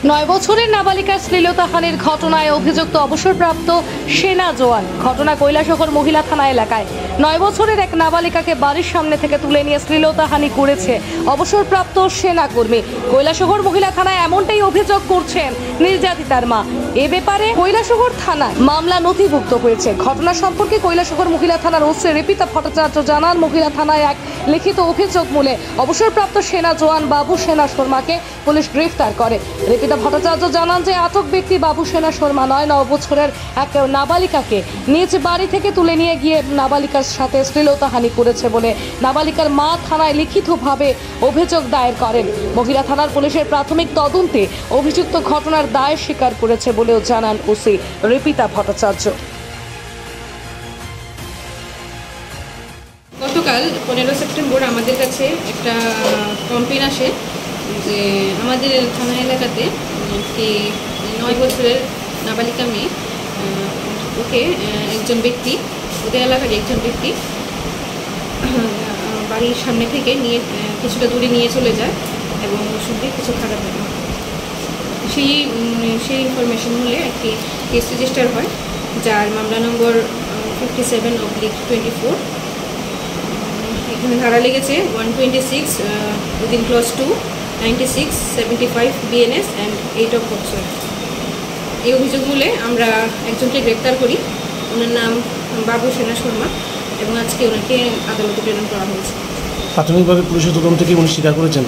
9 বছরের নাবালিকার শ্লীলতাহানির ঘটনায় অভিযুক্ত অবসরপ্রাপ্ত সেনা জওয়ান। ঘটনা কৈলাসহর মহিলা থানা এলাকায় 9 বছরের এক নাবালিকাকে বাড়ির সামনে থেকে তুলে নিয়ে শ্লীলতাহানি করেছে অবসরপ্রাপ্ত সেনা কর্মী। কৈলাসহর মহিলা থানায় এমনটাই অভিযোগ করছেন নির্যাতিতার মা। এ ব্যাপারে কৈলাসহর থানায় মামলা নথিভুক্ত হয়েছে। ঘটনা সম্পর্কে কৈলাসহর মহিলা থানার ওসি রিপিতা ভট্টাচার্য জানান, মহিলা থানায় এক লিখিত অভিযোগ মূলে অবসরপ্রাপ্ত সেনা জওয়ান বাবু সেনা শর্মাকে পুলিশ গ্রেফতার করে। রিপিতা ভট্টাচার্য জানান যে আটক ব্যক্তি বাবু সেনা শর্মা নয়, 9 বছরের এক নাবালিকাকে নিজ বাড়ি থেকে তুলে নিয়ে গিয়ে নাবালিকার সাথে শ্লীলতাহানি করেছে বলে নাবালিকার মা থানায় লিখিতভাবে অভিযোগ দায়ের করেন। মহিলা থানার পুলিশের প্রাথমিক তদন্তে অভিযুক্ত ঘটনার দায় স্বীকার করেছে বলেও জানান ওসি রিপিতা ভট্টাচার্য। গতকাল 15 সেপ্টেম্বর আমাদের কাছে একটা কমপ্লেন আসে যে আমাদের থানা এলাকাতে একটি 9 বছরের নাবালিকা মেয়ে, ওকে একজন ব্যক্তি, ওদের এলাকার একজন ব্যক্তি বাড়ির সামনে থেকে নিয়ে কিছুটা দূরে নিয়ে চলে যায় এবং ওষুধ দিয়ে কিছু খারাপ হয়। সেই ইনফরমেশন হলে একটি কেস রেজিস্টার হয়, যার মামলা নম্বর 57/24। এখানে ধারা লেগেছে 126 within clause 2, 96, 75 BNS and 8 of POCSO. এই অভিযোগ মূলে আমরা একজনকে গ্রেপ্তার করি, ওনার নাম বাবু সেনা শর্মা, এবং আজকে ওনাকে আদালতে প্রেরণ করা হয়েছে। প্রাথমিকভাবে পুলিশের তদন্ত থেকে উনি স্বীকার করেছেন।